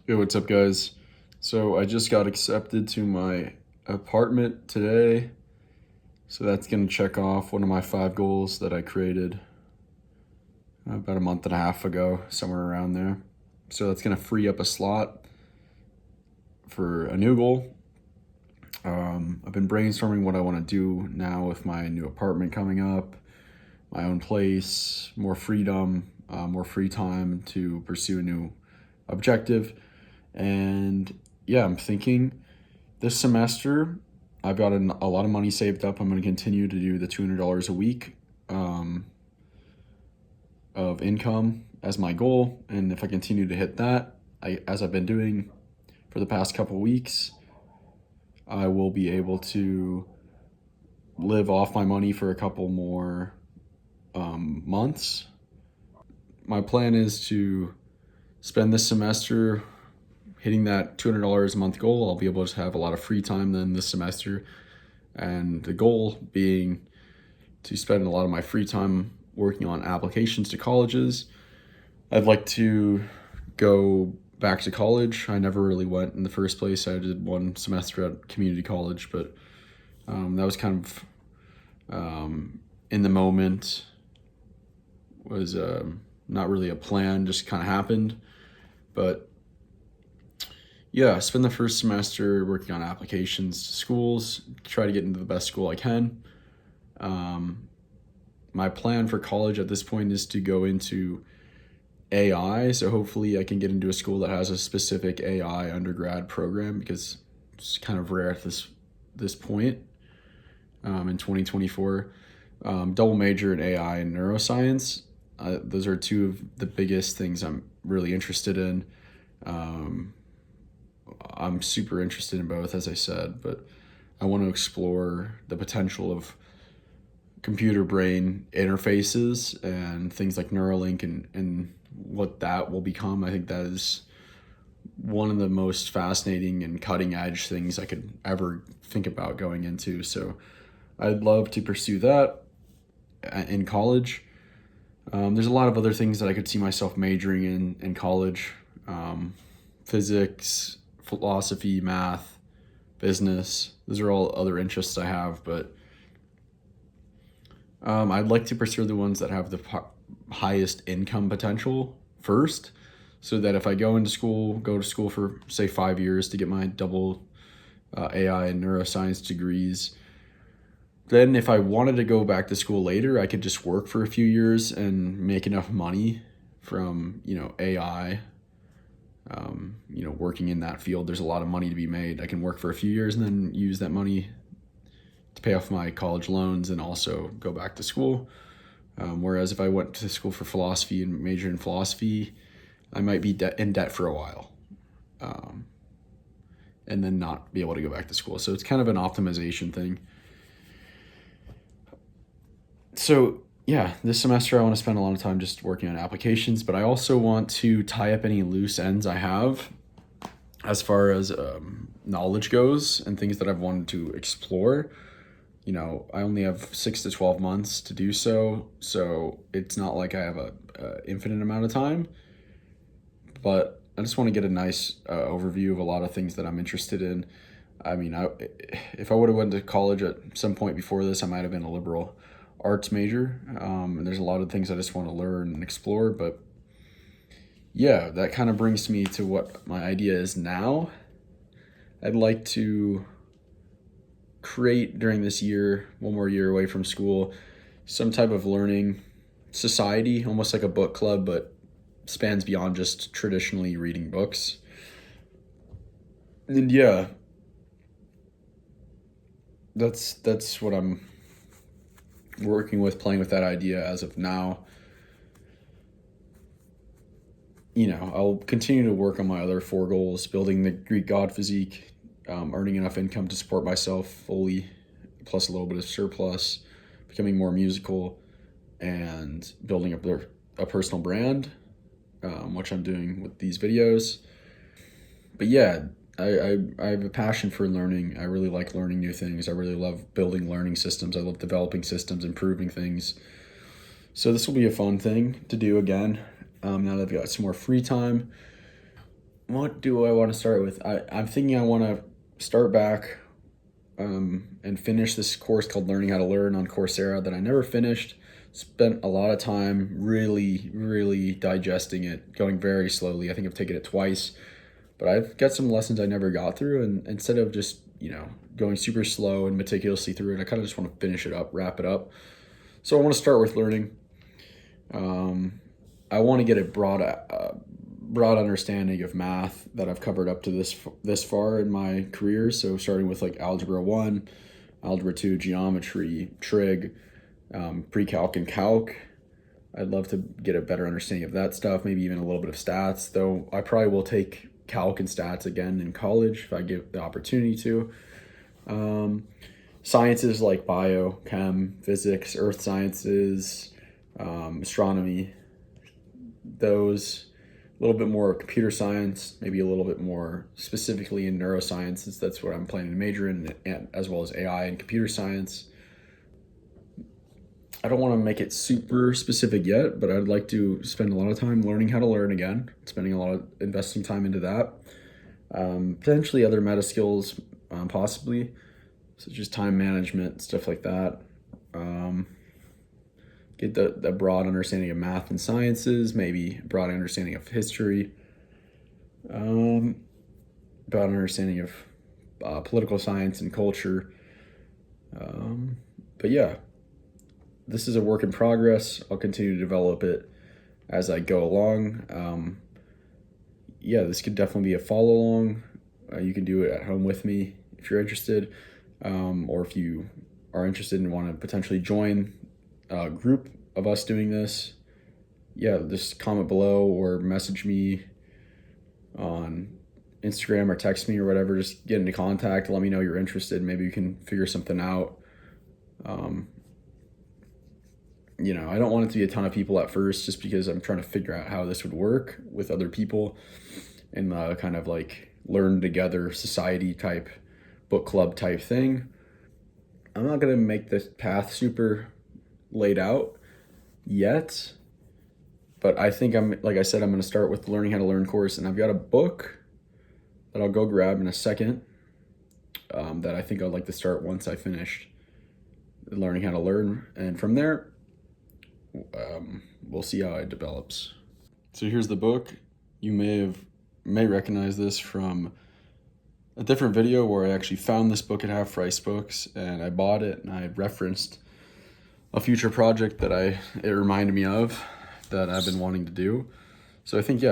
Yo, what's up, guys? So I just got accepted to my apartment today. So that's going to check off one of my 5 goals that I created about a month and a half ago, somewhere around there. So that's going to free up a slot for a new goal. I've been brainstorming what I want to do now with my new apartment coming up, my own place, more freedom, more free time to pursue a new objective. And yeah, I'm thinking this semester I've got a lot of money saved up. I'm going to continue to do the $200 a week of income as my goal. And if I continue to hit that, as I've been doing for the past couple weeks, I will be able to live off my money for a couple more months. My plan is to spend this semester hitting that $200 a month goal. I'll be able to have a lot of free time then this semester. And the goal being to spend a lot of my free time working on applications to colleges. I'd like to go back to college. I never really went in the first place. I did one semester at community college, but that was kind of in the moment, was not really a plan, just kind of happened. But yeah, spend the first semester working on applications to schools, try to get into the best school I can. My plan for college at this point is to go into AI. So hopefully I can get into a school that has a specific AI undergrad program, because it's kind of rare at this point in 2024. Double major in AI and neuroscience. Those are two of the biggest things I'm really interested in. I'm super interested in both, as I said, but I want to explore the potential of computer brain interfaces and things like Neuralink and what that will become. I think that is one of the most fascinating and cutting edge things I could ever think about going into. So I'd love to pursue that in college. There's a lot of other things that I could see myself majoring in college. Physics, philosophy, math, business. Those are all other interests I have, but I'd like to pursue the ones that have the highest income potential first, so that if I go to school for, say, 5 years to get my double AI and neuroscience degrees, then if I wanted to go back to school later, I could just work for a few years and make enough money from, AI. Working in that field, there's a lot of money to be made. I can work for a few years and then use that money to pay off my college loans and also go back to school. Whereas if I went to school for philosophy and majored in philosophy, I might be in debt for a while, and then not be able to go back to school. So it's kind of an optimization thing. So yeah, this semester I want to spend a lot of time just working on applications, but I also want to tie up any loose ends I have as far as knowledge goes and things that I've wanted to explore. I only have 6 to 12 months to do so, so it's not like I have a infinite amount of time, but I just want to get a nice overview of a lot of things that I'm interested in. I mean, if I would have went to college at some point before this, I might have been a liberal arts major, and there's a lot of things I just want to learn and explore. But yeah, that kind of brings me to what my idea is now. I'd like to create during this year, one more year away from school, some type of learning society, almost like a book club, but spans beyond just traditionally reading books. And yeah, that's what I'm working with, playing with that idea as of now. I'll continue to work on my other 4 goals: building the Greek god physique, earning enough income to support myself fully, plus a little bit of surplus, becoming more musical, and building up a personal brand, which I'm doing with these videos. But yeah, I have a passion for learning. I really like learning new things. I really love building learning systems. I love developing systems, improving things. So this will be a fun thing to do again, now that I've got some more free time. what do I want to start with? I'm thinking I want to start back and finish this course called Learning How to Learn on Coursera that I never finished. Spent a lot of time really digesting it, going very slowly. I think I've taken it twice, but I've got some lessons I never got through. And instead of just, going super slow and meticulously through it, I kind of just want to finish it up, wrap it up. So I want to start with learning. I want to get a broad understanding of math that I've covered up to this far in my career. So starting with like Algebra 1, Algebra 2, Geometry, Trig, Pre-Calc and Calc. I'd love to get a better understanding of that stuff, maybe even a little bit of stats, though I probably will take Calc and stats again in college if I get the opportunity to. Sciences like bio, chem, physics, earth sciences, astronomy, those. A little bit more computer science, maybe a little bit more specifically in neurosciences. That's what I'm planning to major in, and as well as AI and computer science. I don't want to make it super specific yet, but I'd like to spend a lot of time learning how to learn again, spending a lot of investing time into that. Potentially other meta skills, possibly, such as time management, stuff like that. Get the broad understanding of math and sciences, maybe a broad understanding of history, broad understanding of political science and culture. But yeah, this is a work in progress. I'll continue to develop it as I go along. This could definitely be a follow along. You can do it at home with me if you're interested, or if you are interested and want to potentially join a group of us doing this. Just comment below or message me on Instagram or text me or whatever. Just get into contact. Let me know you're interested. Maybe we can figure something out. I don't want it to be a ton of people at first, just because I'm trying to figure out how this would work with other people in the kind of like learn together society type, book club type thing. I'm not going to make this path super laid out yet, but I think like I said, I'm going to start with the Learning How to Learn course, and I've got a book that I'll go grab in a second, that I think I'd like to start once I finish Learning How to Learn, and from there, we'll see how it develops. So here's the book. You may recognize this from a different video where I actually found this book at Half Price Books, and I bought it, and I referenced a future project that it reminded me of that I've been wanting to do. So I think,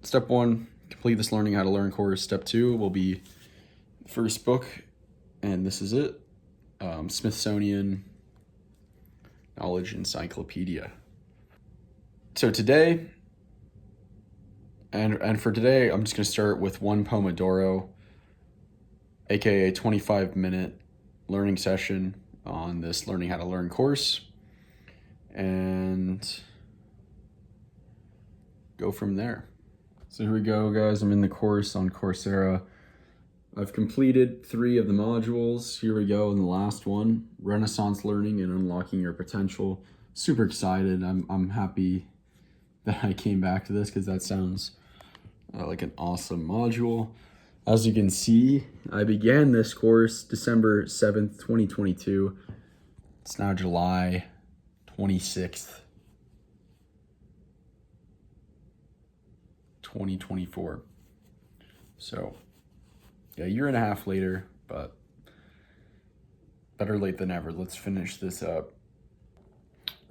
step 1, complete this Learning How to Learn course. Step 2 will be the first book, and this is it. Smithsonian Knowledge Encyclopedia. So today, and for today, I'm just going to start with one Pomodoro, aka 25-minute learning session on this Learning How to Learn course, and go from there. So here we go, guys. I'm in the course on Coursera. I've completed 3 of the modules. Here we go in the last one, Renaissance Learning and Unlocking Your Potential. Super excited. I'm happy that I came back to this, because that sounds like an awesome module. As you can see, I began this course December 7th, 2022. It's now July 26th, 2024. So, a year and a half later, but better late than never. Let's finish this up.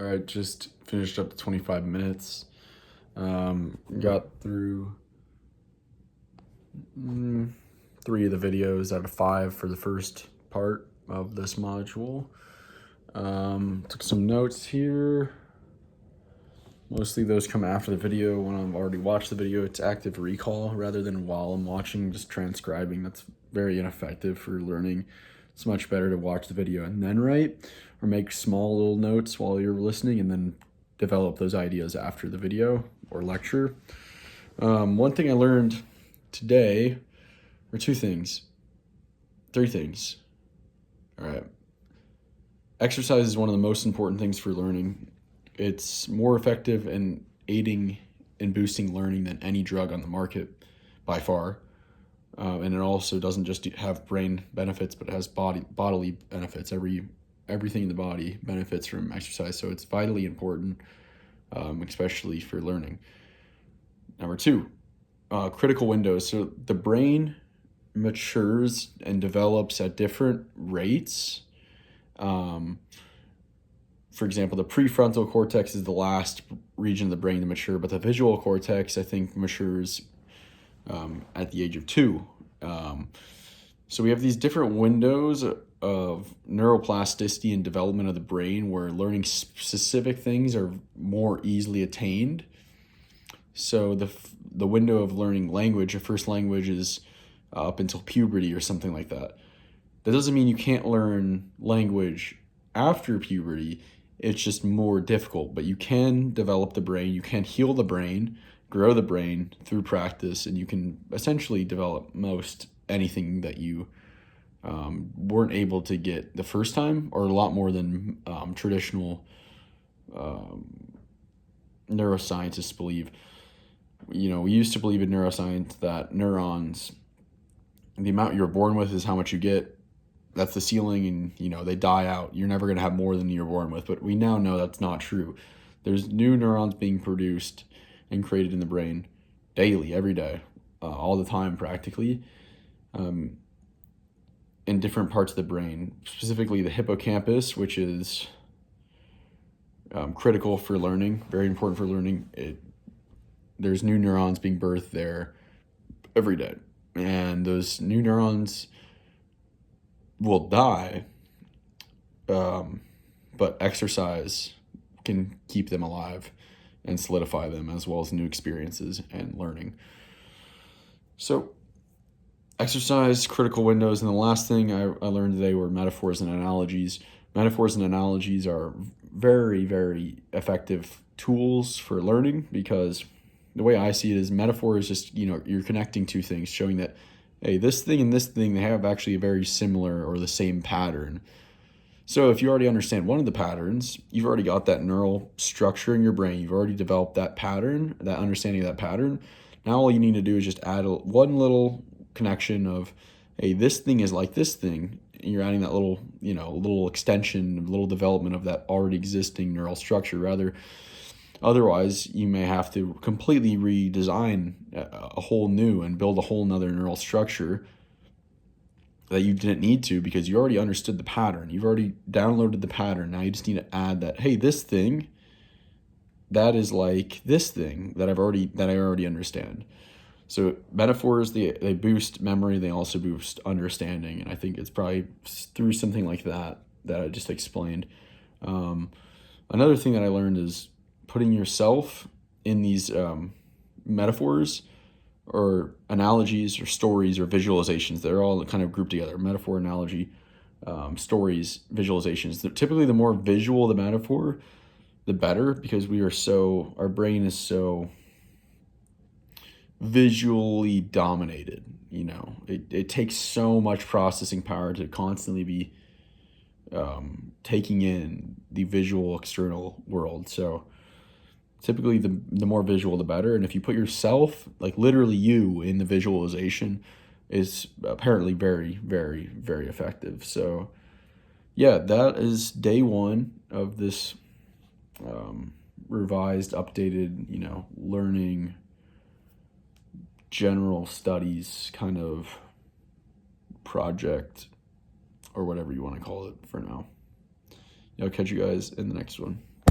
All right, just finished up the 25 minutes. Got through 3 of the videos out of 5 for the first part of this module. Took some notes here. Mostly those come after the video. When I've already watched the video, it's active recall rather than while I'm watching, just transcribing. That's very ineffective for learning. It's much better to watch the video and then write, or make small little notes while you're listening and then develop those ideas after the video or lecture. One thing I learned today, or 2 things, 3 things. All right. Exercise is one of the most important things for learning. It's more effective in aiding and boosting learning than any drug on the market. by far. And it also doesn't just have brain benefits, but it has bodily benefits. Everything in the body benefits from exercise, so it's vitally important, especially for learning. Number two, critical windows. So the brain matures and develops at different rates. For example, the prefrontal cortex is the last region of the brain to mature, but the visual cortex, I think, matures at the age of 2. So we have these different windows of neuroplasticity and development of the brain where learning specific things are more easily attained. So the window of learning language, your first language, is up until puberty or something like that. That doesn't mean you can't learn language after puberty. It's just more difficult, but you can develop the brain, you can heal the brain, grow the brain through practice, and you can essentially develop most anything that you weren't able to get the first time, or a lot more than traditional neuroscientists believe. We used to believe in neuroscience that neurons, the amount you're born with is how much you get. That's the ceiling, and they die out. You're never going to have more than you're born with. But we now know that's not true. There's new neurons being produced and created in the brain daily, every day, all the time practically, in different parts of the brain, specifically the hippocampus, which is critical for learning, very important for learning. There's new neurons being birthed there every day, and those new neurons will die, but exercise can keep them alive and solidify them, as well as new experiences and learning. So exercise, critical windows, and the last thing I learned today were metaphors and analogies. Metaphors and analogies are very, very effective tools for learning, because the way I see it is metaphor is just, you're connecting two things, showing that, hey, this thing and this thing, they have actually a very similar or the same pattern. So if you already understand one of the patterns, you've already got that neural structure in your brain. You've already developed that pattern, that understanding of that pattern. Now all you need to do is just add one little connection of, hey, this thing is like this thing. And you're adding that little extension, little development of that already existing neural structure. Otherwise, you may have to completely redesign a whole new and build a whole nother neural structure that you didn't need to, because you already understood the pattern. You've already downloaded the pattern. Now you just need to add that, hey, this thing, that is like this thing that I already understand. So metaphors, they boost memory. They also boost understanding. And I think it's probably through something like that I just explained. Another thing that I learned is putting yourself in these metaphors or analogies or stories or visualizations. They're all kind of grouped together: metaphor, analogy, stories, visualizations. Typically, the more visual the metaphor, the better, because our brain is so visually dominated. It takes so much processing power to constantly be taking in the visual external world. So typically the more visual the better, and if you put yourself, like literally you, in the visualization, is apparently very, very, very effective. So yeah, that is day 1 of this revised, updated, learning general studies kind of project, or whatever you want to call it for now. I'll catch you guys in the next one.